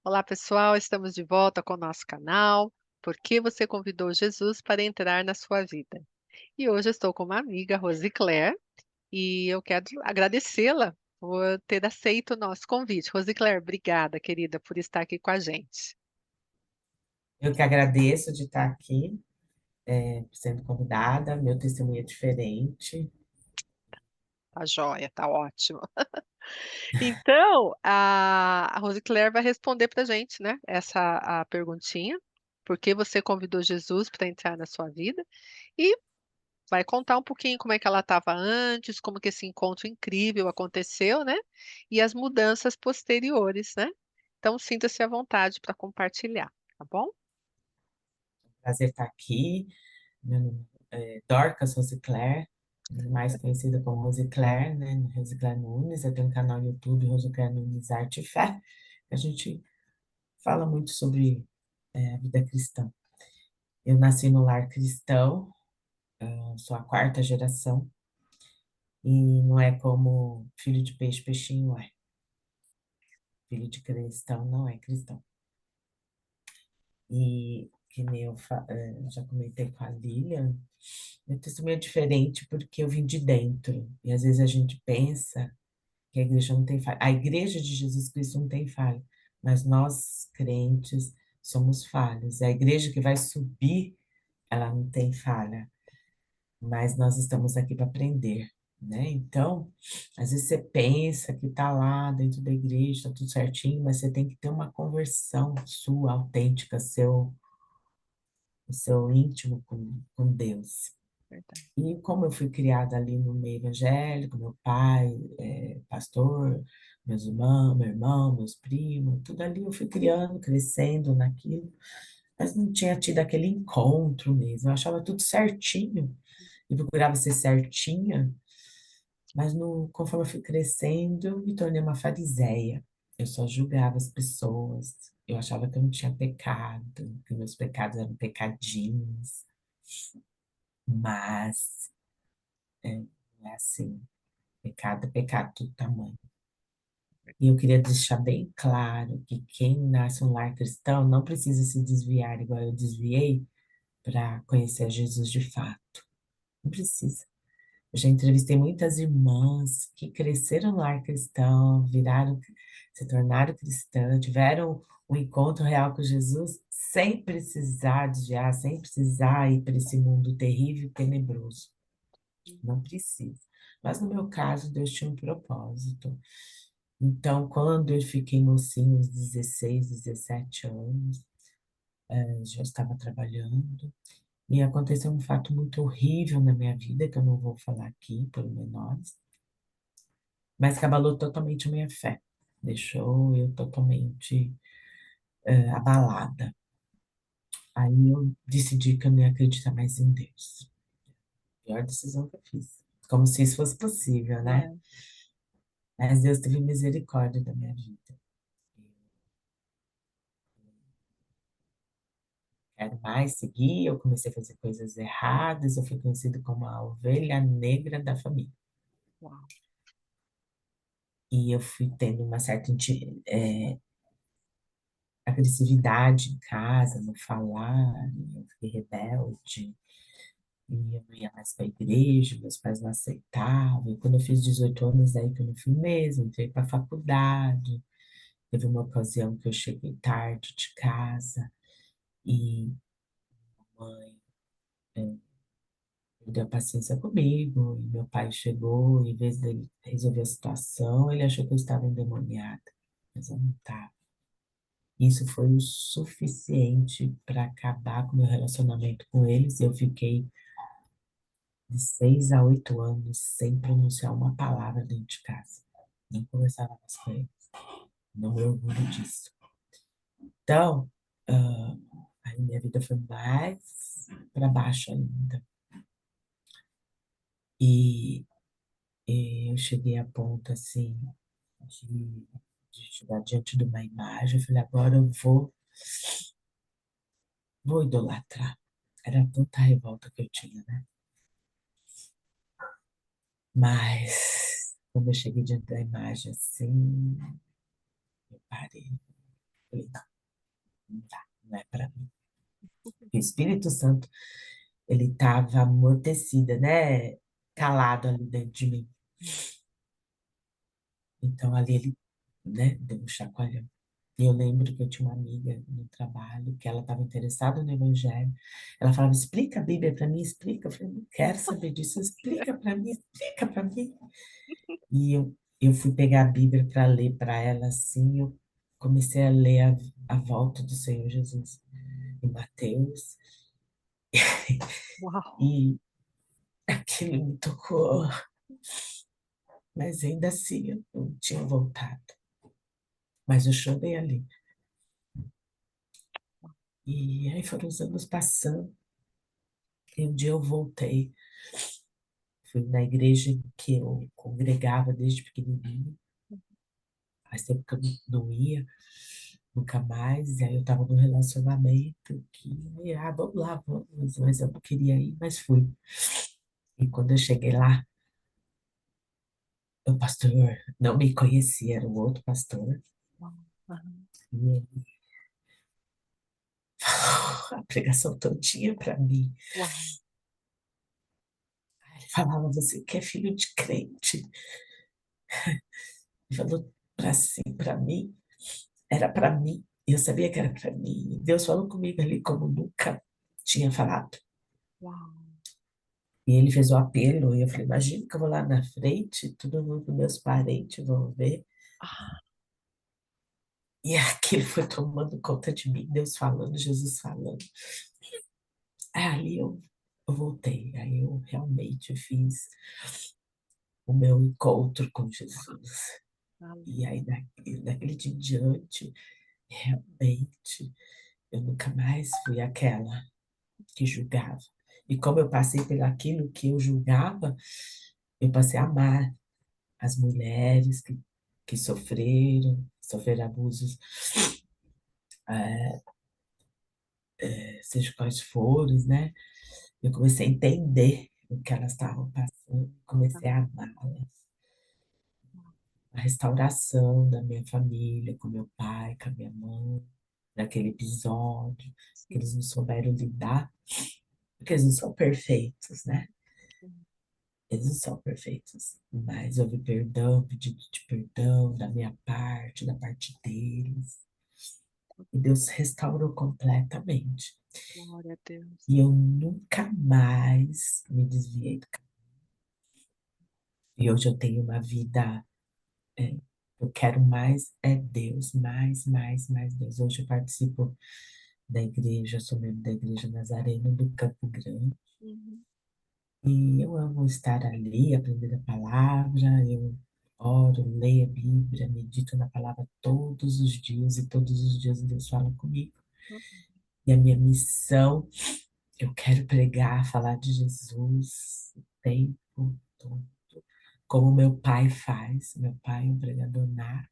Olá, pessoal, estamos de volta com o nosso canal. Por que você convidou Jesus para entrar na sua vida? E hoje eu estou com uma amiga, Rosicler, e eu quero agradecê-la por ter aceito o nosso convite. Rosicler, obrigada, querida, por estar aqui com a gente. Eu que agradeço de estar aqui, sendo convidada. Meu testemunho é diferente. Tá joia, tá ótimo. Então, a Rosicler vai responder para a gente, né, essa a perguntinha. Por que você convidou Jesus para entrar na sua vida? E vai contar um pouquinho como é que ela estava antes, como que esse encontro incrível aconteceu, né? E as mudanças posteriores, né? Então, sinta-se à vontade para compartilhar, tá bom? Prazer estar aqui. Meu nome é Dorcas Rosicler, mais conhecida como Rosicler, né? Rosicler Nunes. Eu tenho um canal no YouTube, Rosicler Nunes Arte e Fé. A gente fala muito sobre a vida cristã. Eu nasci no lar cristão, eu sou a quarta geração, e não é como filho de peixe, peixinho é. Filho de cristão não é cristão. E que nem já comentei com a Lilian, meu testemunho é diferente porque eu vim de dentro. E às vezes a gente pensa que a igreja não tem falha. A igreja de Jesus Cristo não tem falha, mas nós, crentes, somos falhos. A igreja que vai subir, ela não tem falha, mas nós estamos aqui para aprender. Né? Então, às vezes você pensa que está lá dentro da igreja, está tudo certinho, mas você tem que ter uma conversão sua, autêntica, o seu íntimo com Deus. Verdade. E como eu fui criada ali no meio evangélico, meu pai é pastor, meus irmãos, meu irmão, meus primos, tudo ali eu fui criando, crescendo naquilo, mas não tinha tido aquele encontro mesmo. Eu achava tudo certinho e procurava ser certinha, mas conforme eu fui crescendo, eu me tornei uma fariseia. Eu só julgava as pessoas. Eu achava que eu não tinha pecado, que meus pecados eram pecadinhos. Mas não é assim. Pecado é pecado, todo tamanho. E eu queria deixar bem claro que quem nasce em um lar cristão não precisa se desviar igual eu desviei para conhecer Jesus de fato. Não precisa. Eu já entrevistei muitas irmãs que cresceram no lar cristão, viraram, se tornaram cristãs, tiveram um encontro real com Jesus sem precisar desviar, sem precisar ir para esse mundo terrível e tenebroso. Não precisa. Mas no meu caso, Deus tinha um propósito. Então, quando eu fiquei mocinho, uns 16, 17 anos, já estava trabalhando, e aconteceu um fato muito horrível na minha vida, que eu não vou falar aqui, por menores, mas que abalou totalmente a minha fé. Deixou eu totalmente abalada. Aí eu decidi que eu não ia acreditar mais em Deus. Pior decisão que eu fiz. Como se isso fosse possível, né? É, Mas Deus teve misericórdia da minha vida. Quero mais seguir, eu comecei a fazer coisas erradas, eu fui conhecida como a ovelha negra da família. uau, E eu fui tendo uma certa agressividade em casa, no falar, eu fiquei rebelde, e eu não ia mais para a igreja, meus pais não aceitavam. E quando eu fiz 18 anos, aí que eu não fui mesmo, entrei para a faculdade. Teve uma ocasião que eu cheguei tarde de casa e a mãe perdeu a paciência comigo, e meu pai chegou, e em vez dele resolver a situação, ele achou que eu estava endemoniada, mas eu não estava. Isso foi o suficiente para acabar com o meu relacionamento com eles. Eu fiquei de 6 a 8 anos sem pronunciar uma palavra dentro de casa. Nem conversava mais com eles. Não me orgulho disso. Então, ah, aí minha vida foi mais para baixo ainda. E eu cheguei a ponto, assim, de, de chegar diante de uma imagem. Eu falei, agora eu vou idolatrar. Era tanta revolta que eu tinha, né? Mas quando eu cheguei diante da imagem, assim, eu parei. Falei, não, não dá, não é para mim. O Espírito Santo, ele estava amortecida, né? Calado ali dentro de mim. Então ali ele, né, deu um chacoalhão. E eu lembro que eu tinha uma amiga no trabalho que ela estava interessada no Evangelho. Ela falava, explica a Bíblia para mim, explica. Eu falei, não quero saber disso, explica para mim, explica para mim. E eu fui pegar a Bíblia para ler para ela assim, eu comecei a ler a volta do Senhor Jesus em Mateus, Uau! e aquilo me tocou, mas ainda assim eu não tinha voltado. Mas eu chorei ali. E aí foram os anos passando, e um dia eu voltei, fui na igreja que eu congregava desde pequenininho, faz tempo que eu não ia, nunca mais, e aí eu estava num relacionamento que, vamos lá, vamos, mas eu não queria ir, mas fui. E quando eu cheguei lá, o pastor não me conhecia, era um outro pastor, Uau! Aham. e ele falou a pregação todinha para mim. Uau! Ele falava, você que é filho de crente. Ele falou assim para mim, era para mim, e eu sabia que era para mim. Deus falou comigo ali como nunca tinha falado. Uau! E ele fez o apelo, e eu falei, imagina que eu vou lá na frente, todo mundo, meus parentes vão ver. Ah, E aquilo foi tomando conta de mim, Deus falando, Jesus falando. Aí ali eu voltei, aí eu realmente fiz o meu encontro com Jesus. E aleluia. aí, daquele dia em diante, realmente, eu nunca mais fui aquela que julgava. E como eu passei por aquilo que eu julgava, eu passei a amar as mulheres que sofreram abusos, seja quais forem, né? Eu comecei a entender o que elas estavam passando, comecei a amá-las. A restauração da minha família, com meu pai, com a minha mãe, naquele episódio, que Sim, eles não souberam lidar, porque eles não são perfeitos, né? sim. Eles não são perfeitos, mas houve perdão, pedido de perdão da minha parte, da parte deles, e Deus restaurou completamente. Glória a Deus. E eu nunca mais me desviei do caminho. E hoje eu tenho uma vida, é, eu quero mais é Deus, mais Deus. Hoje eu participo da igreja, sou membro da Igreja Nazarena do Campo Grande. Uhum. E eu amo estar ali, aprender a palavra, eu oro, leio a Bíblia, medito na palavra todos os dias, e todos os dias Deus fala comigo. E a minha missão, eu quero pregar, falar de Jesus o tempo todo, como meu pai faz. Meu pai é um pregador nato,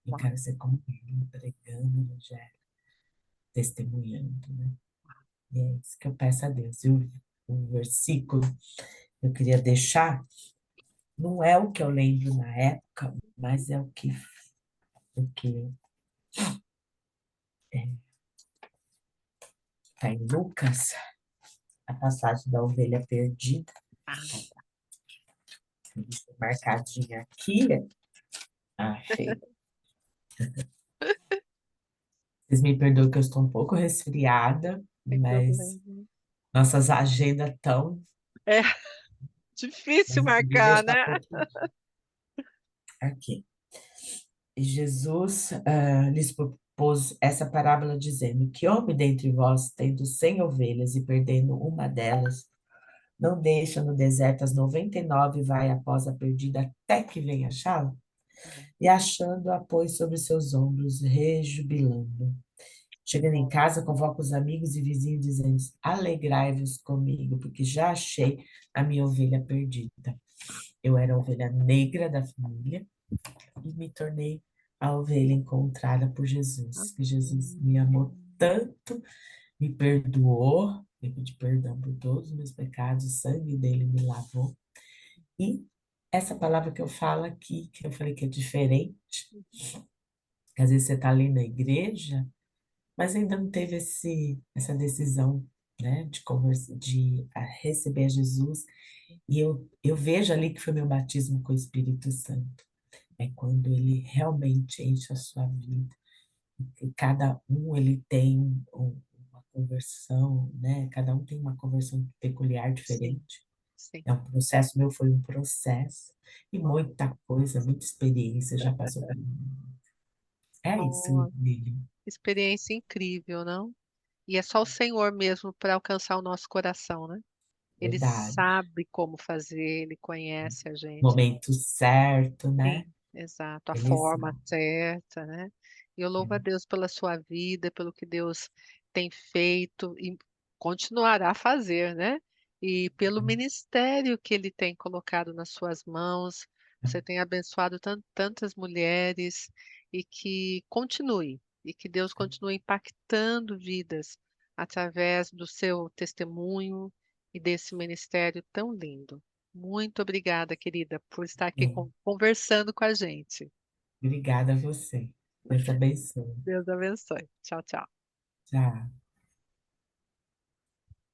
eu Uau, quero ser como ele, pregando o evangelho, testemunhando, né? E é isso que eu peço a Deus. E o versículo que eu queria deixar não é o que eu lembro na época, mas é o que está em Lucas, a passagem da ovelha perdida. ah, Deixa eu marcadinha aqui. Achei. Vocês me perdoam que eu estou um pouco resfriada, tem mas problema. nossas agendas estão. É difícil Mas eu queria marcar, deixar né? aqui. E Jesus lhes propôs essa parábola dizendo: Que homem dentre vós, tendo 100 ovelhas e perdendo uma delas, não deixa no deserto as 99 e vai após a perdida até que venha achá-la? E achando-a, pôs sobre seus ombros, rejubilando. Chegando em casa, convoca os amigos e vizinhos, dizendo: Alegrai-vos comigo, porque já achei a minha ovelha perdida. Eu era a ovelha negra da família e me tornei a ovelha encontrada por Jesus. Que Jesus me amou tanto, me perdoou, me pedi perdão por todos os meus pecados, o sangue dele me lavou. E essa palavra que eu falo aqui, que eu falei que é diferente, que às vezes você está ali na igreja, mas ainda não teve essa decisão, né, de receber Jesus. E eu vejo ali que foi meu batismo com o Espírito Santo. É quando ele realmente enche a sua vida. E cada um ele tem uma conversão, né? Cada um tem uma conversão peculiar, Sim, diferente. sim. É um processo, meu foi um processo. E muita coisa, muita experiência já passou por mim. É isso, Oh, Lili. experiência incrível, não? E é só o Senhor mesmo para alcançar o nosso coração, né? Ele Verdade. sabe como fazer, ele conhece a gente. Momento certo, né? Sim, exato, a Ele forma sabe. certa, né? E eu louvo a É, Deus pela sua vida, pelo que Deus tem feito e continuará a fazer, né? E pelo ministério que Ele tem colocado nas suas mãos. Você tem abençoado tantas mulheres e que continue, e que Deus continue impactando vidas através do seu testemunho e desse ministério tão lindo. Muito obrigada, querida, por estar aqui é. conversando com a gente. Obrigada a você. Deus abençoe. Deus abençoe. Tchau, tchau. Tchau.